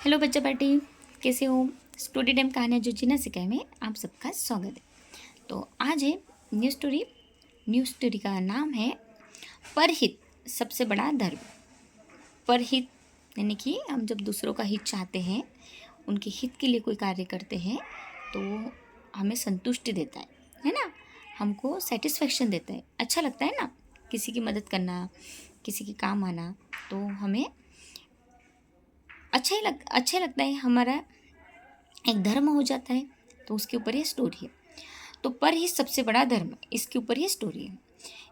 Hello बच्चा party, कैसे हो। स्टोरी टाइम कहानियाँ जो जीना सिखाए में आप सबका स्वागत है। तो आज है न्यू स्टोरी का नाम है परहित सबसे बड़ा धर्म। परहित यानी कि हम जब दूसरों का हित चाहते हैं, उनके हित के लिए कोई कार्य करते हैं तो वो हमें संतुष्टि देता है ना। हमको सेटिस्फेक्शन देता है, अच्छा लगता है ना। किसी की मदद करना, किसी के काम आना तो हमें अच्छा लगता है, हमारा एक धर्म हो जाता है। तो उसके ऊपर ये स्टोरी है। तो पर ही सबसे बड़ा धर्म, इसके ऊपर ये स्टोरी है।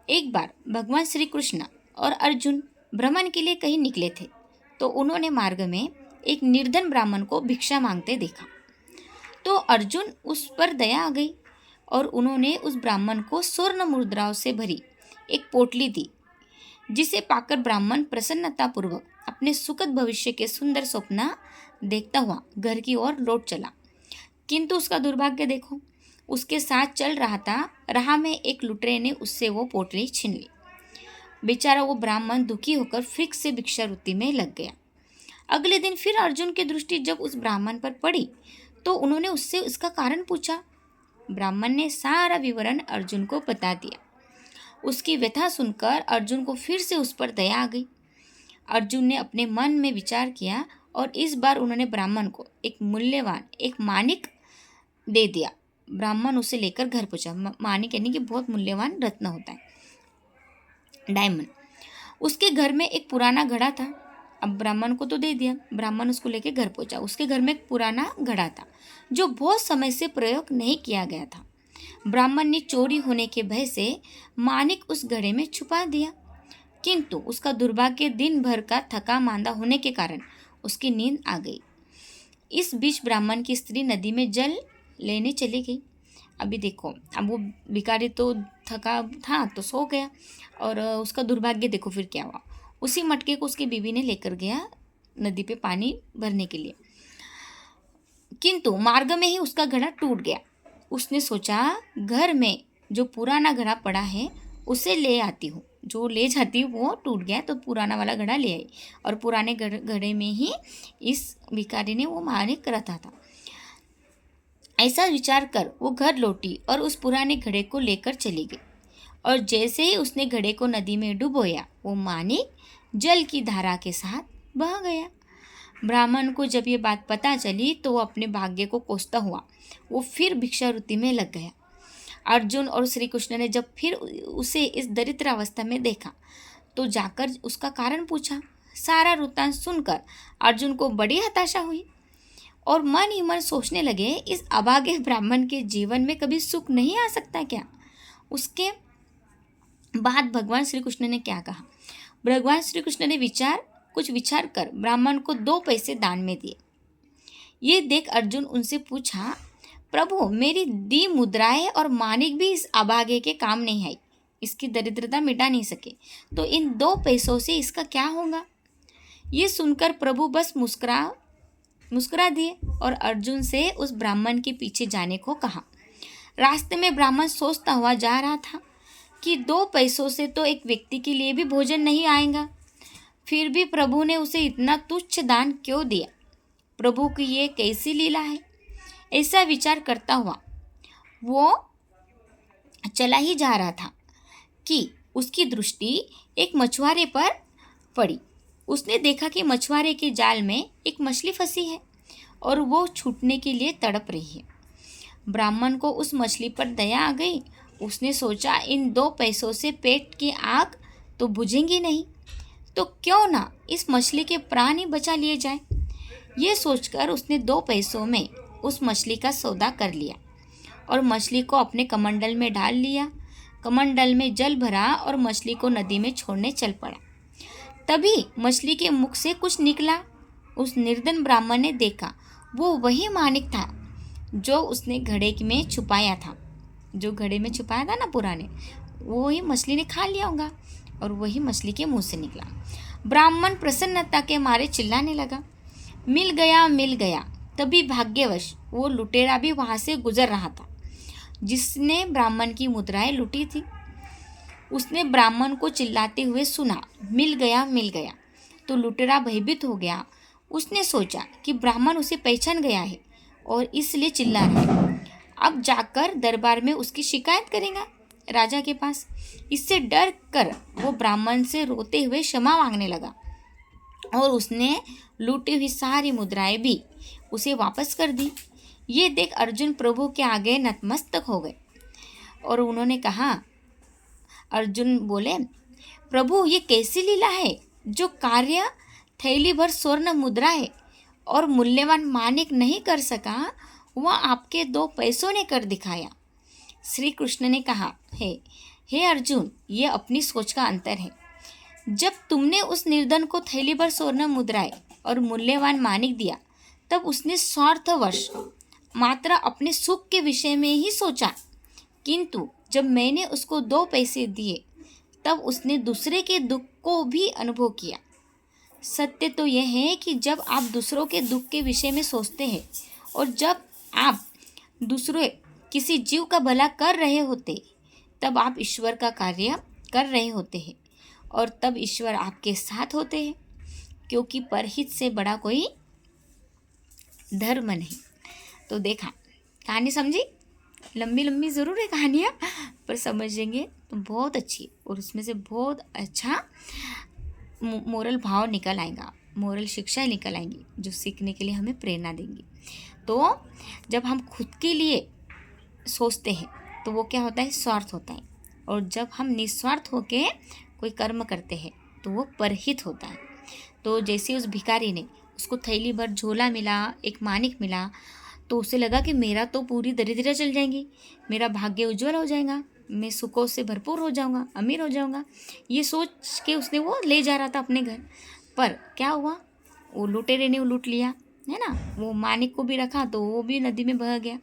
एक बार भगवान श्री कृष्ण और अर्जुन भ्रमण के लिए कहीं निकले थे, तो उन्होंने मार्ग में एक निर्धन ब्राह्मण को भिक्षा मांगते देखा। तो अर्जुन उस पर दया आ गई और उन्होंने उस ब्राह्मण को स्वर्ण मुद्राओं से भरी एक पोटली दी, जिसे पाकर ब्राह्मण प्रसन्नतापूर्वक अपने सुखद भविष्य के सुंदर स्वप्न देखता हुआ घर की ओर लौट चला। किंतु उसका दुर्भाग्य देखो, उसके साथ चल रहा था, राह में एक लुटेरे ने उससे वो पोटली छीन ली। बेचारा वो ब्राह्मण दुखी होकर फिर से भिक्षावृत्ति में लग गया। अगले दिन फिर अर्जुन की दृष्टि जब उस ब्राह्मण पर पड़ी तो उन्होंने उससे उसका कारण पूछा। ब्राह्मण ने सारा विवरण अर्जुन को बता दिया। उसकी व्यथा सुनकर अर्जुन को फिर से उस पर दया आ गई। अर्जुन ने अपने मन में विचार किया और इस बार उन्होंने ब्राह्मण को एक मूल्यवान एक मानिक दे दिया। ब्राह्मण उसे लेकर घर पहुंचा। मानिक यानी कि बहुत मूल्यवान रत्न होता है, डायमंड। उसके घर में एक पुराना घड़ा था। अब ब्राह्मण को तो दे दिया, ब्राह्मण उसको लेकर घर पहुंचा। उसके घर में एक पुराना घड़ा था जो बहुत समय से प्रयोग नहीं किया गया था। ब्राह्मण ने चोरी होने के भय से मानिक उस घड़े में छुपा दिया, किंतु उसका दुर्भाग्य दिन भर का थका मांदा होने के कारण उसकी नींद आ गई। इस बीच ब्राह्मण की स्त्री नदी में जल लेने चली गई। अभी देखो, अब वो भिखारी तो थका था तो सो गया और उसका दुर्भाग्य देखो फिर क्या हुआ। उसी मटके को उसकी बीवी ने लेकर गया नदी पे पानी भरने के लिए, किंतु मार्ग में ही उसका घड़ा टूट गया। उसने सोचा घर में जो पुराना घड़ा पड़ा है उसे ले आती हूँ। जो ले जाती हूँ वो टूट गया तो पुराना वाला घड़ा ले आई और पुराने घड़े में ही इस भिखारी ने वो मानिक रखा था। ऐसा विचार कर वो घर लौटी और उस पुराने घड़े को लेकर चली गई। और जैसे ही उसने घड़े को नदी में डुबोया, वो मानिक जल की धारा के साथ बह गया। ब्राह्मण को जब ये बात पता चली तो वो अपने भाग्य को कोसता हुआ वो फिर भिक्षावृत्ति में लग गया। अर्जुन और श्री कृष्ण ने जब फिर उसे इस दरिद्र अवस्था में देखा तो जाकर उसका कारण पूछा। सारा वृत्तांत सुनकर अर्जुन को बड़ी हताशा हुई और मन ही मन सोचने लगे, इस अभागे ब्राह्मण के जीवन में कभी सुख नहीं आ सकता क्या। उसके बाद भगवान श्री कृष्ण ने क्या कहा। भगवान श्री कृष्ण ने कुछ विचार कर ब्राह्मण को 2 पैसे दान में दिए। ये देख अर्जुन उनसे पूछा, प्रभु मेरी दी मुद्राएं और मानिक भी इस अभागे के काम नहीं आई, इसकी दरिद्रता मिटा नहीं सके, तो इन 2 पैसों से इसका क्या होगा। ये सुनकर प्रभु बस मुस्कुरा दिए और अर्जुन से उस ब्राह्मण के पीछे जाने को कहा। रास्ते में ब्राह्मण सोचता हुआ जा रहा था कि 2 पैसों से तो एक व्यक्ति के लिए भी भोजन नहीं आएगा, फिर भी प्रभु ने उसे इतना तुच्छ दान क्यों दिया। प्रभु की ये कैसी लीला है। ऐसा विचार करता हुआ वो चला ही जा रहा था कि उसकी दृष्टि एक मछुआरे पर पड़ी। उसने देखा कि मछुआरे के जाल में एक मछली फंसी है और वो छूटने के लिए तड़प रही है। ब्राह्मण को उस मछली पर दया आ गई। उसने सोचा, इन 2 पैसों से पेट की आग तो बुझेंगी नहीं, तो क्यों ना इस मछली के प्राण ही बचा लिए जाए। ये सोचकर उसने 2 पैसों में उस मछली का सौदा कर लिया और मछली को अपने कमंडल में डाल लिया। कमंडल में जल भरा और मछली को नदी में छोड़ने चल पड़ा। तभी मछली के मुख से कुछ निकला। उस निर्धन ब्राह्मण ने देखा, वो वही मानिक था जो उसने घड़े में छुपाया था। जो घड़े में छुपाया था ना पुराने, वो ही मछली ने खा लिया होगा और वही मछली के मुंह से निकला। ब्राह्मण प्रसन्नता के मारे चिल्लाने लगा, मिल गया मिल गया। तभी भाग्यवश वो लुटेरा भी वहाँ से गुजर रहा था जिसने ब्राह्मण की मुद्राएं लूटी थी। उसने ब्राह्मण को चिल्लाते हुए सुना, मिल गया मिल गया। तो लुटेरा भयभीत हो गया। उसने सोचा कि ब्राह्मण उसे पहचान गया है और इसलिए चिल्ला रहा है। अब जाकर दरबार में उसकी शिकायत करेगा राजा के पास। इससे डर कर वो ब्राह्मण से रोते हुए क्षमा मांगने लगा और उसने लूटी हुई सारी मुद्राएं भी उसे वापस कर दी। ये देख अर्जुन प्रभु के आगे नतमस्तक हो गए और उन्होंने कहा, अर्जुन बोले, प्रभु ये कैसी लीला है, जो कार्य थैली भर स्वर्ण मुद्राएं और मूल्यवान मानिक नहीं कर सका वह आपके 2 पैसों ने कर दिखाया। श्री कृष्ण ने कहा, हे अर्जुन, ये अपनी सोच का अंतर है। जब तुमने उस निर्धन को थैली भर स्वर्ण मुद्राएं और मूल्यवान मानिक दिया, तब उसने स्वार्थवश मात्र अपने सुख के विषय में ही सोचा, किंतु जब मैंने उसको 2 पैसे दिए तब उसने दूसरे के दुख को भी अनुभव किया। सत्य तो यह है कि जब आप दूसरों के दुख के विषय में सोचते हैं और जब आप दूसरे किसी जीव का भला कर रहे होते, तब आप ईश्वर का कार्य कर रहे होते हैं और तब ईश्वर आपके साथ होते हैं, क्योंकि परहित से बड़ा कोई धर्म नहीं। तो देखा, कहानी समझी? लंबी लंबी ज़रूर है कहानियाँ, पर समझेंगे तो बहुत अच्छी और उसमें से बहुत अच्छा मोरल भाव निकल आएगा, मोरल शिक्षा निकल आएंगी जो सीखने के लिए हमें प्रेरणा देंगी। तो जब हम खुद के लिए सोचते हैं तो वो क्या होता है, स्वार्थ होता है, और जब हम निस्वार्थ होके कोई कर्म करते हैं तो वो परहित होता है। तो जैसे उस भिखारी ने, उसको थैली भर झोला मिला, एक मानिक मिला, तो उसे लगा कि मेरा तो पूरी दरिद्रता चल जाएगी, मेरा भाग्य उज्जवल हो जाएगा, मैं सुखों से भरपूर हो जाऊंगा, अमीर हो जाऊंगा। ये सोच के उसने वो ले जा रहा था अपने घर। पर क्या हुआ, वो लुटेरे ने वो लूट लिया, है ना। वो मानिक को भी रखा तो वो भी नदी में बह गया।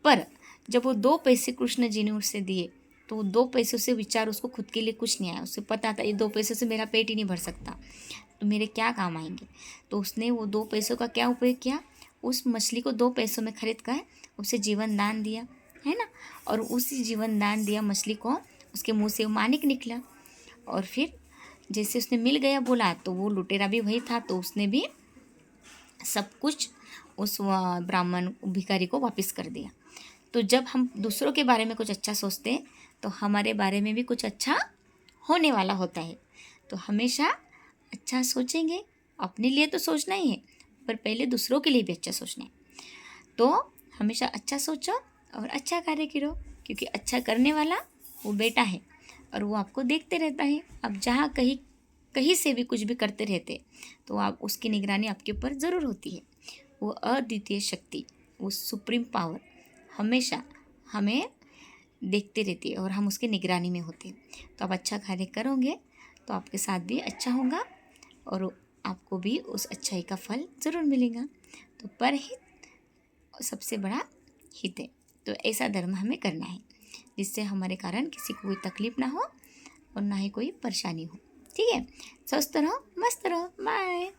पर जब वो 2 पैसे कृष्ण जी ने उसे दिए तो वो 2 पैसों से विचार उसको खुद के लिए कुछ नहीं आया। उसे पता था ये 2 पैसों से मेरा पेट ही नहीं भर सकता, तो मेरे क्या काम आएंगे। तो उसने वो 2 पैसों का क्या उपयोग किया, उस मछली को 2 पैसों में खरीद कर उसे जीवन दान दिया, है ना। और उसी जीवन दान दिया मछली को उसके मुंह से वो मानिक निकला। और फिर जैसे उसने मिल गया बोला, तो वो लुटेरा भी वही था, तो उसने भी सब कुछ उस ब्राह्मण भिखारी को वापस कर दिया। तो जब हम दूसरों के बारे में कुछ अच्छा सोचते हैं तो हमारे बारे में भी कुछ अच्छा होने वाला होता है। तो हमेशा अच्छा सोचेंगे, अपने लिए तो सोचना ही है, पर पहले दूसरों के लिए भी अच्छा सोचना है। तो हमेशा अच्छा सोचो और अच्छा कार्य करो, क्योंकि अच्छा करने वाला वो बेटा है और वो आपको देखते रहता है। आप जहाँ कहीं से भी कुछ भी करते रहते तो आप उसकी निगरानी आपके ऊपर ज़रूर होती है। वो अद्वितीय शक्ति, वो सुप्रीम पावर हमेशा हमें देखते रहती है और हम उसकी निगरानी में होते हैं। तो आप अच्छा कार्य करोगे तो आपके साथ भी अच्छा होगा और आपको भी उस अच्छाई का फल ज़रूर मिलेगा। तो परहित सबसे बड़ा हित है। तो ऐसा धर्म हमें करना है जिससे हमारे कारण किसी को कोई तकलीफ ना हो और ना ही कोई परेशानी हो। ठीक है, स्वस्थ रहो, मस्त रहो, बाय।